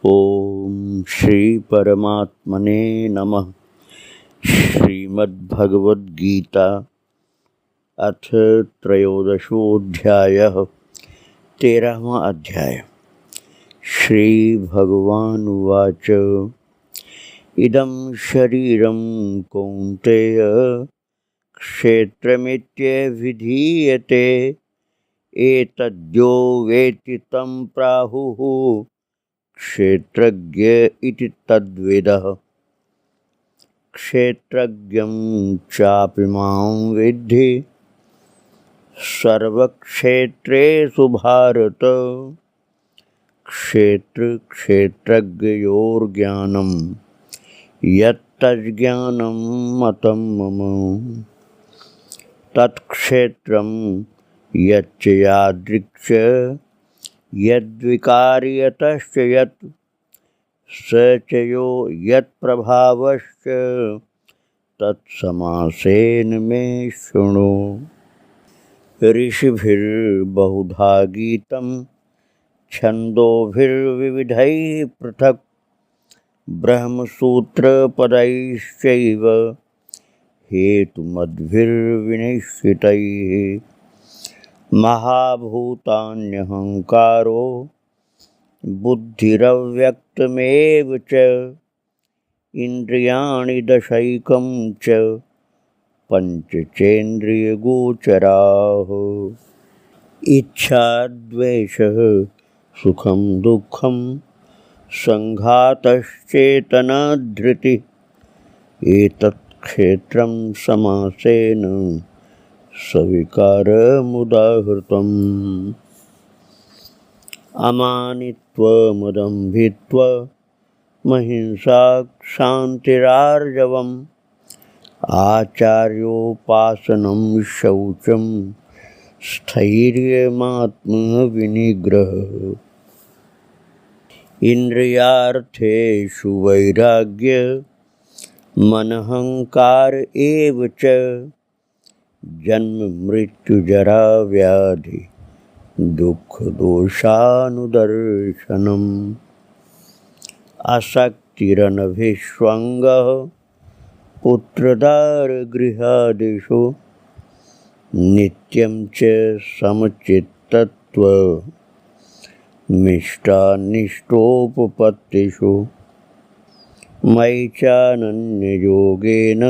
ओम श्री परमात्मने नमः। श्रीमद्भगवद्गीता अथ त्रयोदशोऽध्यायः 13वां अध्याय। श्री भगवानुवाच इदं शरीरं कौन्तेय क्षेत्रमित्यभिधीयते एतद्यो वेत्ति तं प्राहुः क्षेत्रज्ञ इति तद्विदः। क्षेत्रज्ञं चापि मां विद्धि सर्वक्षेत्रेषु भारत। क्षेत्रक्षेत्रज्ञयोर्ज्ञानं यत्तज्ज्ञानं मतं मम। तत्क्षेत्रं यच्च यादृक् यद्विकार्यतश्च यत् स च यो यत्प्रभावश्च तत्समासेन मे शृणु। ऋषिभिर्बहुधा गीतं छन्दोभिर्विविधैः पृथक् ब्रह्मसूत्रपदैश्चैव हेतुमद्भिर्विनिश्चितैः। महाभूतान्यहङ्कारो बुद्धिरव्यक्तमेव च इन्द्रियाणि दशैकं च पञ्चचेन्द्रियगोचराः। इच्छा द्वेषः सुखं दुःखं सङ्घातश्चेतना धृतिः एतत् क्षेत्रं समासेन सविकारमुदाहृतम्। अमानित्वमदम्भित्वमहिंसा क्षान्तिरार्जवम् आचार्योपासनं शौचं स्थैर्यमात्मविनिग्रहः। इन्द्रियार्थेषु वैराग्य मनहङ्कार एव च जन्म मृत्यु जरा व्याधि दुःखदोषानुदर्शनम्। आसक्तिरनभिष्वङ्गः पुत्रदारगृहादिषु नित्यं च समचित्तत्वमिष्टानिष्टोपपत्तिषु। मयि चानन्ययोगेन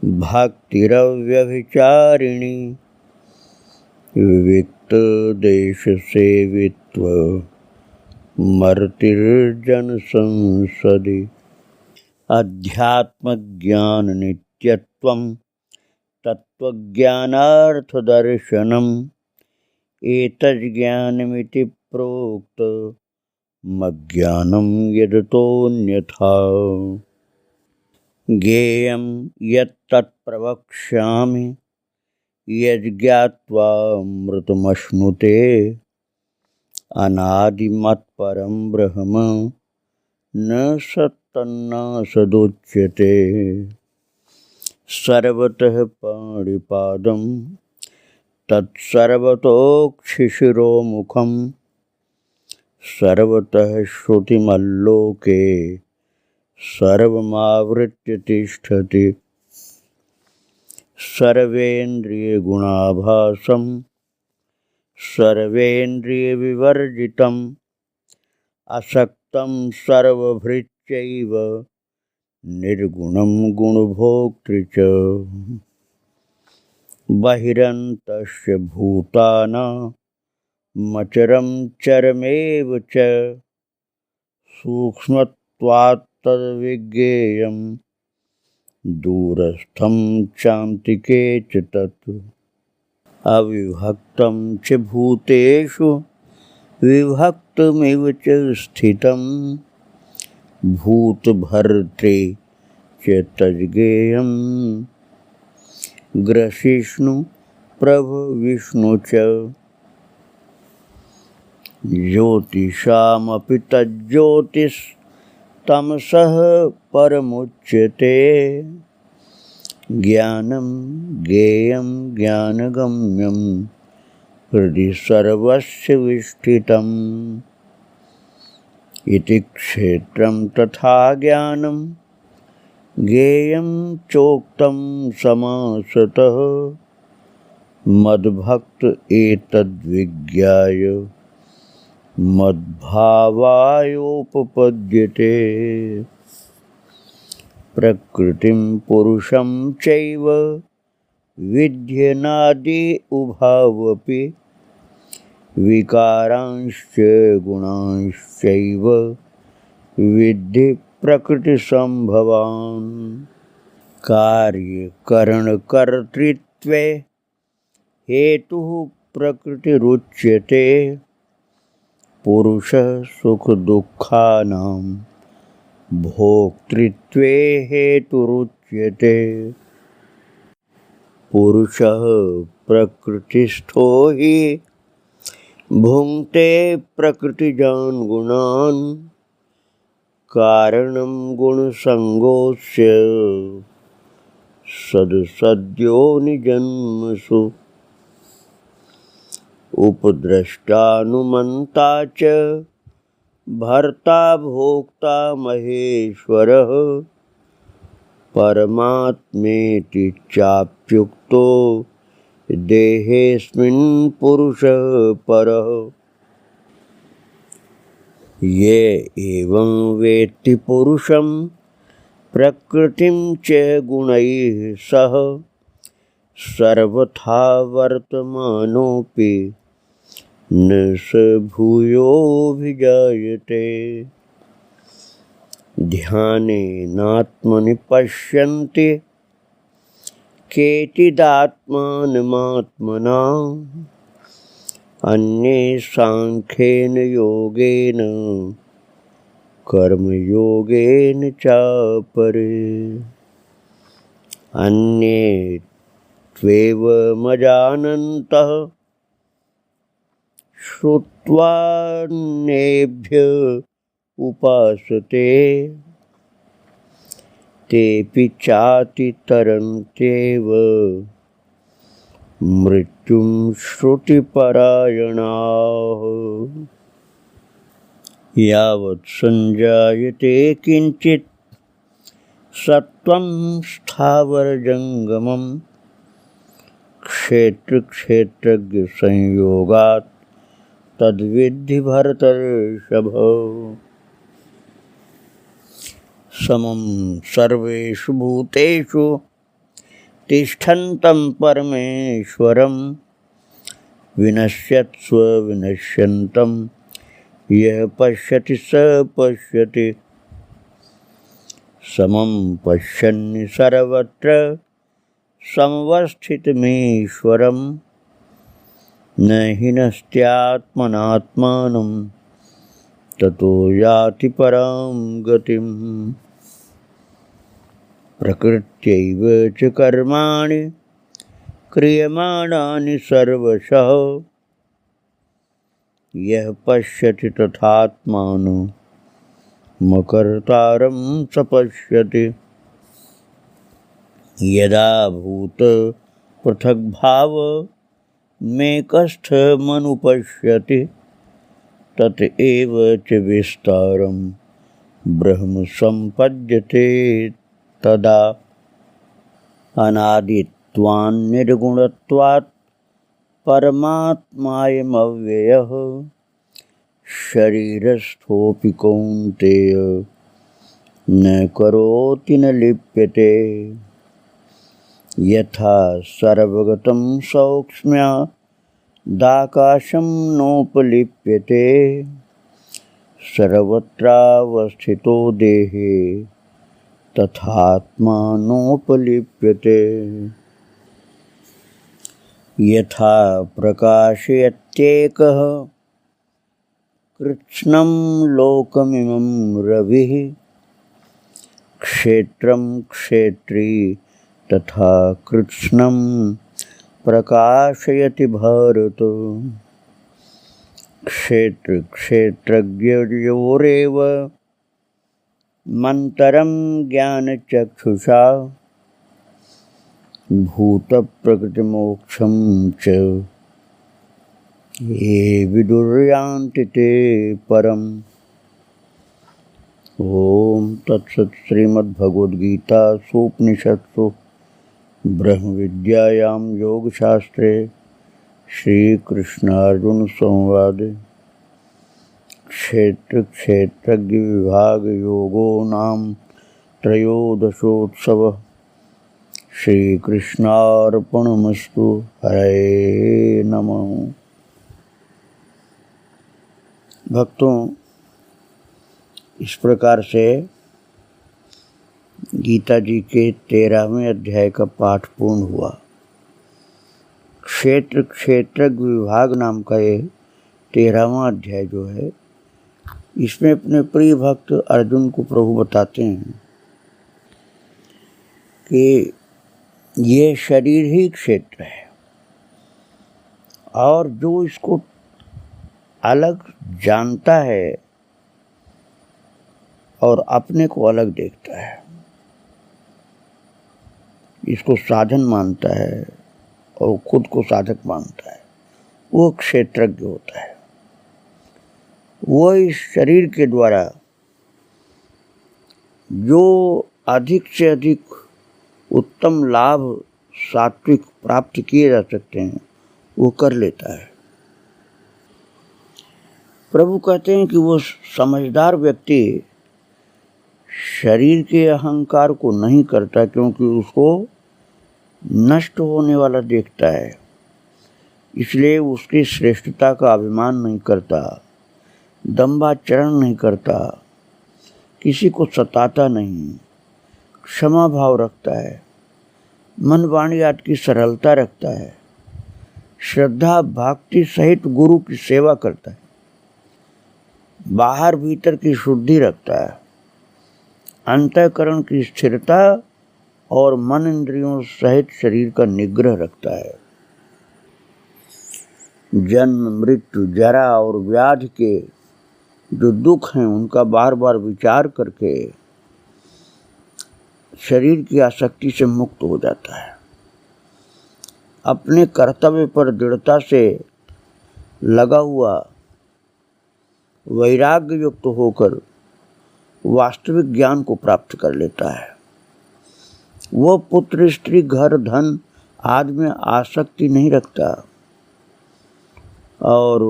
भक्तिरव्यभिचारिणी विविक्तदेशसेवित्वमर्तिर्जनसंसदि। अध्यात्मज्ञाननित्यत्वं तत्त्वज्ञानार्थदर्शनम् एतज्ज्ञानमिति प्रोक्तमज्ञानं यदतोऽन्यथा। ज्ञेयं यत्तत् प्रवक्ष्यामि यज्ञात्वामृतमश्नुते अनादिमत्परं ब्रह्म न सत्तन्नासदुच्यते। सर्वतः पाणिपादं तत्सर्वतोक्षिशिरोमुखं सर्वतः श्रुतिमल्लोके सर्वमावृत्य तिष्ठति। सर्वेन्द्रियगुणाभासं सर्वेन्द्रियविवर्जितम् असक्तं सर्वभृत्यैव निर्गुणं गुणभोक्तृ च। बहिरन्तस्य भूतानामचरं चरमेव च सूक्ष्मत्वात् तद्विज्ञेयं दूरस्थं चान्तिके च तत्। अविभक्तं च भूतेषु विभक्तमिव च स्थितं भूतभर्तृ च तज्ज्ञेयं ग्रसिष्णु प्रभविष्णु च। ज्योतिषामपि तज्ज्योतिस्तमसः परमुच्यते। ज्ञानं ज्ञेयं ज्ञानगम्यं हृदि सर्वस्य विष्ठितम्। इति क्षेत्रं तथा ज्ञानं ज्ञेयं चोक्तं समासतः मद्भक्त एतद्विज्ञाय मद्भावायोपपद्यते। प्रकृतिं पुरुषं चैव विध्यनादि उभावपि विकारांश्च गुणांश्चैव विद्धि प्रकृतिसंभवान्। कार्यकरणकर्तृत्वे हेतुः प्रकृतिरुच्यते। पुरुषः सुखदुःखानां भोक्तृत्वे हेतुरुच्यते। पुरुषः प्रकृतिस्थो हि भुङ्क्ते प्रकृतिजान् गुणान्। कारणं गुणसङ्गोऽस्य सद्योनिजन्मसु। उपद्रष्टानुमन्ता च भर्ता भोक्ता महेश्वरः। परमात्मेति चाप्युक्तो देहेऽस्मिन् पुरुषः परः। ये एवं वेत्ति पुरुषं प्रकृतिं च गुणैः सह सर्वथा वर्तमानोऽपि न स भूयोऽभिजायते। ध्यानेनात्मनि पश्यन्ति केचिदात्मानमात्मना। अन्ये सांख्येन योगेन कर्मयोगेन चापरे। अन्ये त्वेवमजानन्तः श्रुत्वान्येभ्यः उपासते। तेऽपि चातितरन्त्येव मृत्युं श्रुतिपरायणाः। यावत् संजायते किञ्चित् सत्त्वं स्थावरजङ्गमं क्षेत्रक्षेत्रज्ञसंयोगात् तद्विद्धि भरतर्षभ। समं सर्वेषु भूतेषु तिष्ठन्तं परमेश्वरं विनश्यत्स्व विनश्यन्तं यः पश्यति स पश्यति। समं पश्यन् सर्वत्र समवस्थितमीश्वरं न हिनस्त्यात्मनात्मानं ततो याति परां गतिम्। प्रकृत्यैव च कर्माणि क्रियमाणानि सर्वशः यः पश्यति तथात्मानो मकर्तारं स पश्यति। यदा भूत पृथग्भाव मेकस्थमनुपश्यति तत एव च विस्तारं ब्रह्म सम्पद्यते। तदा अनादित्वान्निर्गुणत्वात् परमात्मायमव्ययः शरीरस्थोऽपि कौन्तेय न करोति न लिप्यते। यथा सर्वगतं सौक्ष्म्यादाकाशं नोपलिप्यते सर्वत्रावस्थितो देहे तथात्मानोपलिप्यते। यथा प्रकाशयत्येकः कृत्स्नं लोकमिमं रविः क्षेत्रं क्षेत्री तथा कृत्स्नं प्रकाशयति भारत। क्षेत्रक्षेत्रज्ञयोरेव मन्तरं ज्ञानचक्षुषा भूतप्रकृतिमोक्षं च ये विदुर्यान्ति ते परम्। ओम तत्सत् श्रीमद्भगवद्गीता सूपनिषत्सु ब्रह्म विद्यायां योगशास्त्रे श्रीकृष्णार्जुन संवादे क्षेत्र क्षेत्रज्ञ विभाग योगो नाम त्रयोदशोत्सव। श्रीकृष्णार्पणमस्तु। हरे नमः। भक्तों, इस प्रकार से गीता जी के 13वें अध्याय का पाठ पूर्ण हुआ। क्षेत्र क्षेत्रज्ञ विभाग नाम का ये 13वां अध्याय जो है, इसमें अपने प्रिय भक्त अर्जुन को प्रभु बताते हैं कि ये शरीर ही क्षेत्र है और जो इसको अलग जानता है और अपने को अलग देखता है, इसको साधन मानता है और खुद को साधक मानता है, वो क्षेत्रज्ञ होता है। वो इस शरीर के द्वारा जो अधिक से अधिक उत्तम लाभ सात्विक प्राप्त किए जा सकते हैं वो कर लेता है। प्रभु कहते हैं कि वो समझदार व्यक्ति शरीर के अहंकार को नहीं करता, क्योंकि उसको नष्ट होने वाला देखता है, इसलिए उसकी श्रेष्ठता का अभिमान नहीं करता, दंभाचरण नहीं करता, किसी को सताता नहीं, क्षमा भाव रखता है, मन वाणी आदि की सरलता रखता है, श्रद्धा भक्ति सहित गुरु की सेवा करता है, बाहर भीतर की शुद्धि रखता है, अंतःकरण की स्थिरता और मन इंद्रियों सहित शरीर का निग्रह रखता है। जन्म मृत्यु जरा और व्याधि के जो दुख हैं उनका बार बार विचार करके शरीर की आसक्ति से मुक्त हो जाता है। अपने कर्तव्य पर दृढ़ता से लगा हुआ वैराग्य युक्त होकर वास्तविक ज्ञान को प्राप्त कर लेता है। वो पुत्र स्त्री घर धन आदि में आसक्ति नहीं रखता और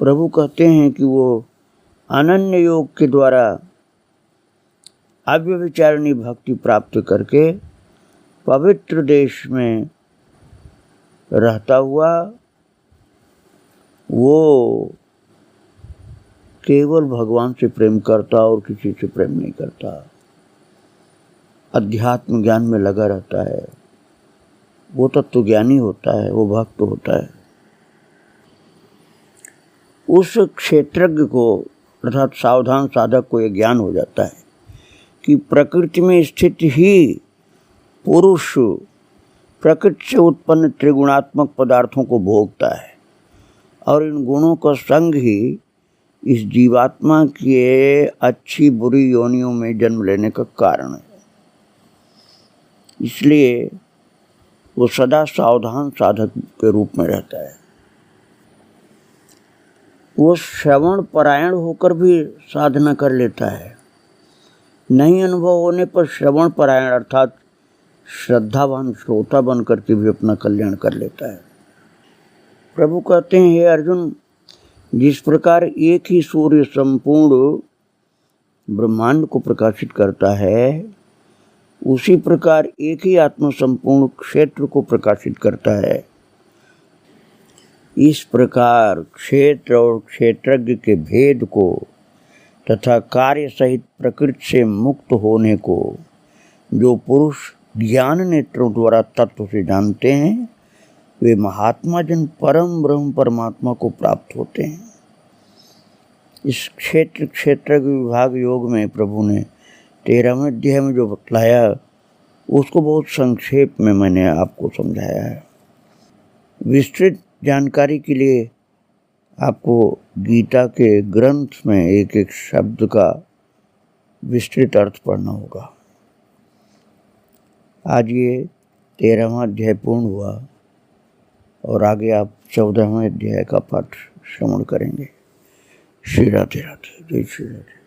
प्रभु कहते हैं कि वो अनन्य योग के द्वारा अव्यभिचारिणी भक्ति प्राप्त करके पवित्र देश में रहता हुआ वो केवल भगवान से प्रेम करता और किसी से प्रेम नहीं करता, अध्यात्म ज्ञान में लगा रहता है। वो तत्वज्ञानी होता है, वो भक्त होता है। उस क्षेत्रज्ञ को अर्थात सावधान साधक को ये ज्ञान हो जाता है कि प्रकृति में स्थित ही पुरुष प्रकृति से उत्पन्न त्रिगुणात्मक पदार्थों को भोगता है और इन गुणों का संग ही इस जीवात्मा के अच्छी बुरी योनियों में जन्म लेने का कारण है। इसलिए वो सदा सावधान साधक के रूप में रहता है। वो श्रवण परायण होकर भी साधना कर लेता है। नहीं अनुभव होने पर श्रवण परायण अर्थात श्रद्धावान श्रोता बन करके भी अपना कल्याण कर लेता है। प्रभु कहते हैं, हे अर्जुन, जिस प्रकार एक ही सूर्य संपूर्ण ब्रह्मांड को प्रकाशित करता है, उसी प्रकार एक ही आत्मा संपूर्ण क्षेत्र को प्रकाशित करता है। इस प्रकार क्षेत्र और क्षेत्रज्ञ के भेद को तथा कार्य सहित प्रकृति से मुक्त होने को जो पुरुष ज्ञान नेत्रों द्वारा तत्व से जानते हैं, वे महात्मा जन परम ब्रह्म परमात्मा को प्राप्त होते हैं। इस क्षेत्र क्षेत्रज्ञ विभाग योग में प्रभु ने 13वें अध्याय में जो बतलाया उसको बहुत संक्षेप में मैंने आपको समझाया है। विस्तृत जानकारी के लिए आपको गीता के ग्रंथ में एक एक शब्द का विस्तृत अर्थ पढ़ना होगा। आज ये 13वां अध्याय पूर्ण हुआ और आगे आप 14वें अध्याय का पाठ श्रवण करेंगे। श्री राधे राधे। जय श्री राधे।